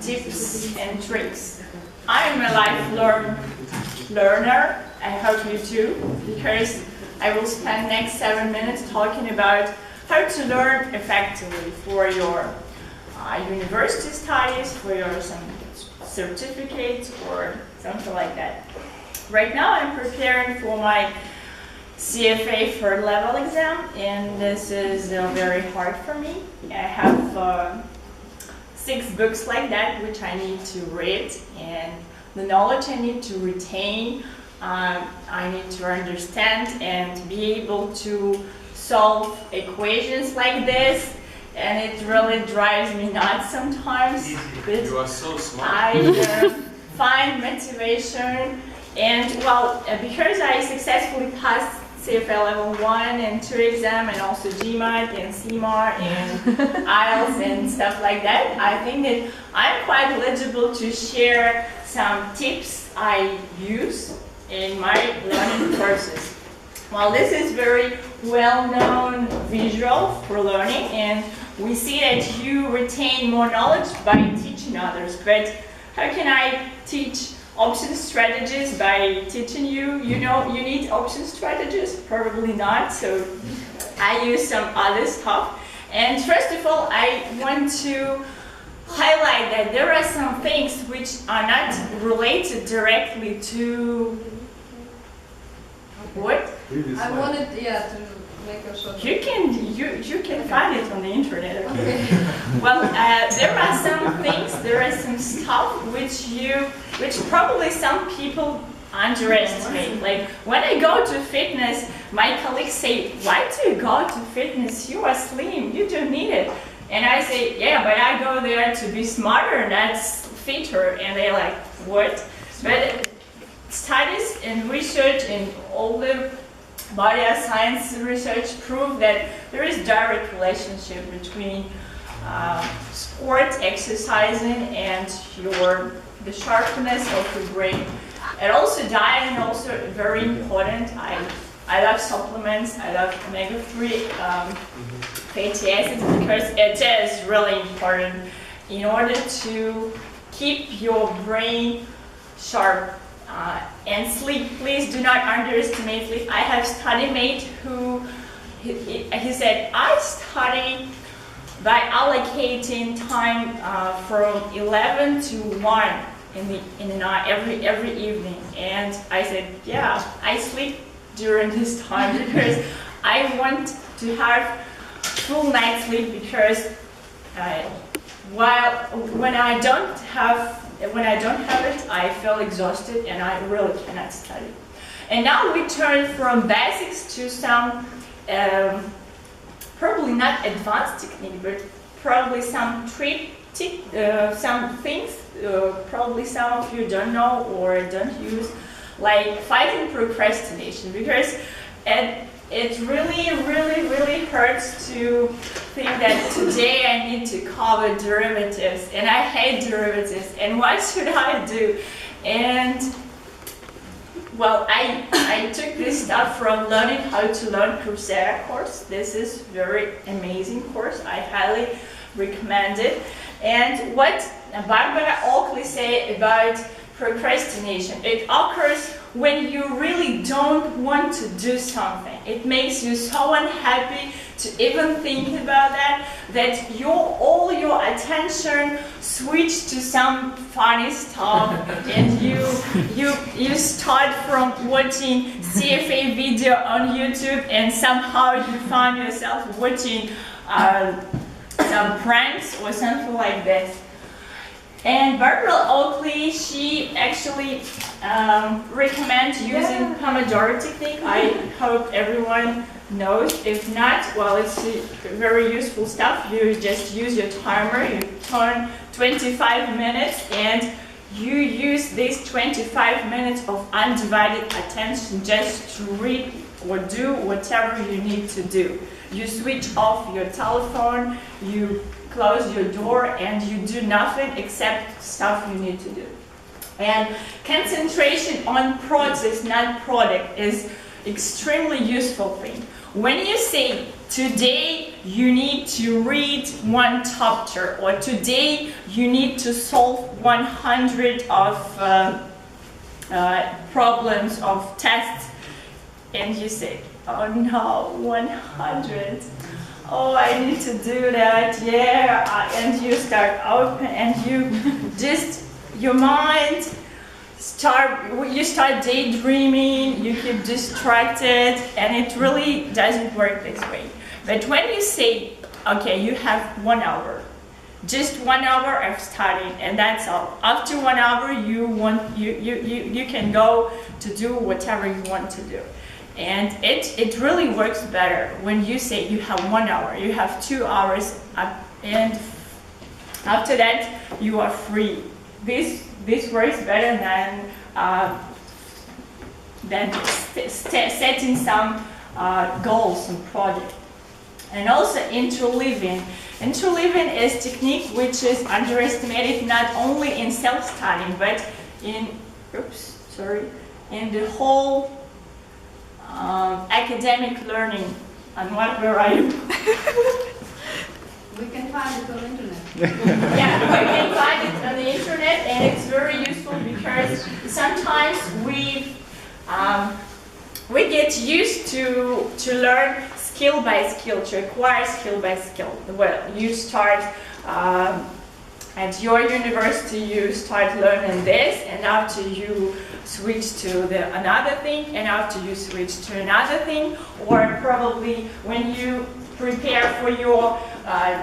tips and tricks. I'm a life learner, I hope you too, because I will spend next 7 minutes talking about how to learn effectively for your university studies, for your some certificates or something like that. Right now I'm preparing for my CFA third level exam, and this is very hard for me. I have 6 books like that which I need to read, and the knowledge I need to retain, I need to understand and be able to solve equations like this, and it really drives me nuts sometimes. You are so smart. I find motivation, and well, because I successfully passed CFA level 1 and 2 exam, and also GMAT and CMAR and IELTS and stuff like that, I think that I'm quite eligible to share some tips I use in my learning courses. Well, this is very well-known visual for learning, and we see that you retain more knowledge by teaching others. But how can I teach option strategies by teaching you? You know, you need option strategies? Probably not. So I use some other stuff. And first of all, I want to highlight that there are some things which are not related directly to what? I wanted, to make a short. You can find it on the internet. Okay. Well, there are some things, there is some stuff which probably some people underestimate. Like when I go to fitness, my colleagues say, "Why do you go to fitness? You are slim. You don't need it." And I say, "Yeah, but I go there to be smarter, not fitter." And they're like, "What?" But studies and research and all the body of science research prove that there is direct relationship between sport, exercising, and the sharpness of your brain. And also diet, and also very important. I love supplements. I love omega-3 fatty acids, because it is really important in order to keep your brain sharp. And sleep, please do not underestimate sleep. I have study mate who, he said, I study by allocating time from 11 to 1 in the night every evening. And I said, yeah, I sleep during this time because I want to have full night sleep, because when I don't have it, I feel exhausted and I really cannot study. And now we turn from basics to some, probably not advanced technique, but probably some some things probably some of you don't know or don't use, like fighting procrastination, because it really hurts to think that today I need to cover derivatives, and I hate derivatives, and what should I do? And well, I took this stuff from Learning How to Learn Coursera course. This is very amazing course. I highly recommend it. And what Barbara Oakley said about procrastination, it occurs when you really don't want to do something. It makes you so unhappy to even think about that all your attention switch to some funny stuff, and you start from watching CFA video on YouTube, and somehow you find yourself watching some pranks or something like that. And Barbara Oakley, she actually recommends using Pomodoro technique. I hope everyone knows. If not, well, it's very useful stuff. You just use your timer, you turn 25 minutes, and you use these 25 minutes of undivided attention just to read or do whatever you need to do. You switch off your telephone, you close your door, and you do nothing except stuff you need to do. And concentration on process, not product, is extremely useful thing. When you say today you need to read one chapter, or today you need to solve 100 of problems of tests, and you say, oh no, 100. Oh, I need to do that, yeah, and you start open, and you just, your mind you start daydreaming, you get distracted, and it really doesn't work this way. But when you say, okay, you have 1 hour, just 1 hour of studying, and that's all. After 1 hour, you can go to do whatever you want to do. And it really works better when you say you have 1 hour, you have 2 hours, and after that you are free. This works better than setting some goals and projects. And also interleaving. Interleaving is technique which is underestimated not only in self-studying but in the whole academic learning. And where are you? We can find it on the internet. Yeah, we can find it on the internet, and it's very useful because sometimes we get used to learn skill by skill, to acquire skill by skill. Well, you start at your university, you start learning this, and after you switch to another thing, and after you switch to another thing, or probably when you prepare for your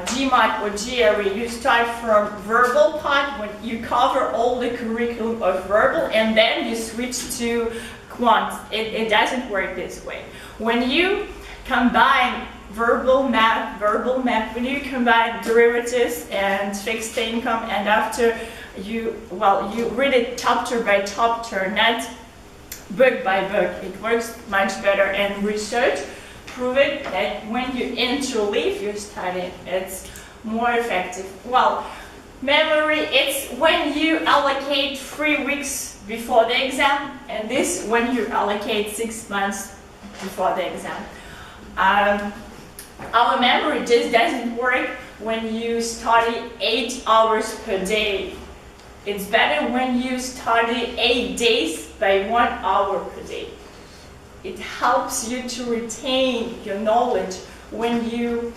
GMAT or GRE, you start from verbal part, when you cover all the curriculum of verbal, and then you switch to quant. It doesn't work this way. When you combine verbal math, when you combine derivatives and fixed income, and after you read it chapter by chapter, not book by book, it works much better. And research proven that when you interleave your study, it's more effective. Well, memory, it's when you allocate 3 weeks before the exam, and this when you allocate 6 months before the exam. Our memory just doesn't work when you study 8 hours per day. It's better when you study 8 days by 1 hour per day. It helps you to retain your knowledge when you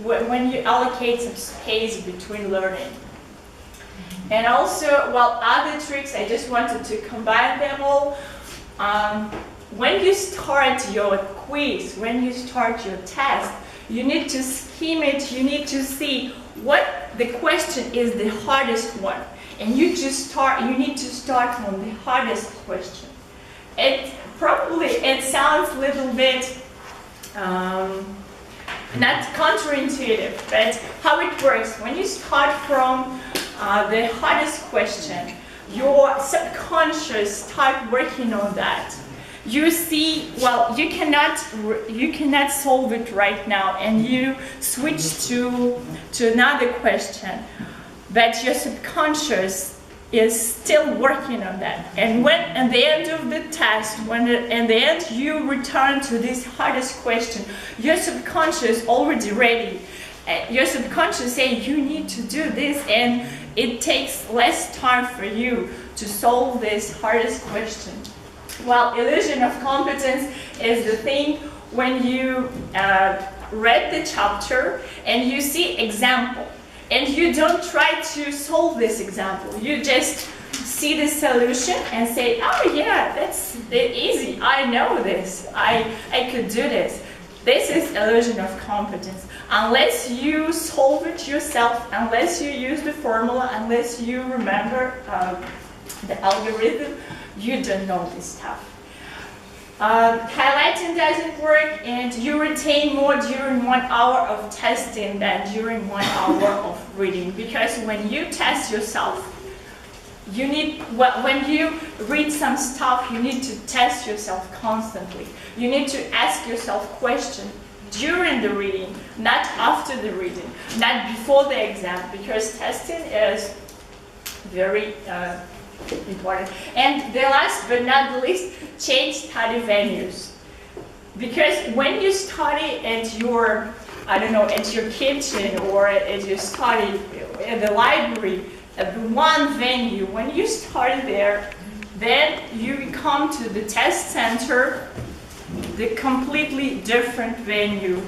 when you allocate some space between learning. And also, other tricks, I just wanted to combine them all. When you start your quiz, when you start your test, you need to skim it, you need to see what the question is the hardest one. And you need to start from the hardest question. It sounds a little bit not counterintuitive, but how it works. When you start from the hardest question, your subconscious start working on that. You see, you cannot solve it right now, and you switch to another question, but your subconscious is still working on that. And when at the end of the test, when at the end you return to this hardest question, your subconscious already ready. Your subconscious saying you need to do this, and it takes less time for you to solve this hardest question. Well, illusion of competence is the thing when you read the chapter and you see example, and you don't try to solve this example. You just see the solution and say, oh yeah, that's easy. I know this. I could do this. This is illusion of competence. Unless you solve it yourself, unless you use the formula, unless you remember the algorithm, you don't know this stuff. Highlighting doesn't work, and you retain more during 1 hour of testing than during 1 hour of reading. Because when you test yourself, when you read some stuff, you need to test yourself constantly. You need to ask yourself questions during the reading, not after the reading, not before the exam, because testing is very important. And the last but not the least, change study venues. because when you study at your, I don't know, at your kitchen or at your study at the library, at one venue, when you study there, then you come to the test center, the completely different venue.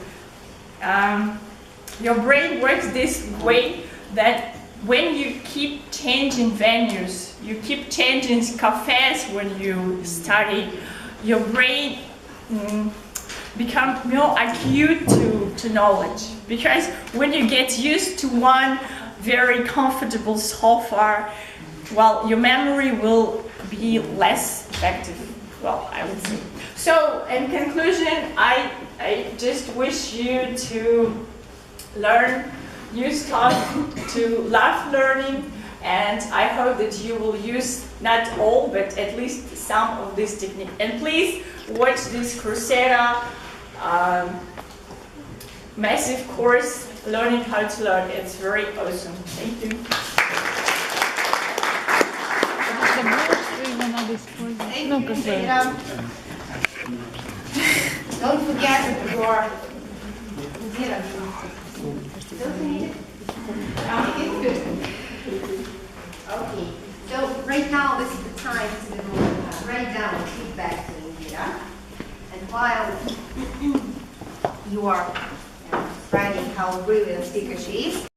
Your brain works this way that when you keep changing venues, you keep changing cafes when you study, your brain become more acute to knowledge. Because when you get used to one very comfortable sofa, well, your memory will be less effective, well, I would say. So, in conclusion, I just wish you to learn new stuff, to love learning, and I hope that you will use not all, but at least some of this technique. And please watch this Coursera massive course, Learning How to Learn. It's very awesome. Thank you. Thank you, Indira. Don't forget your Indira. Don't you need it? Okay. So right now this is the time to write down feedback to Indira. And while you are writing how brilliant a speaker she is,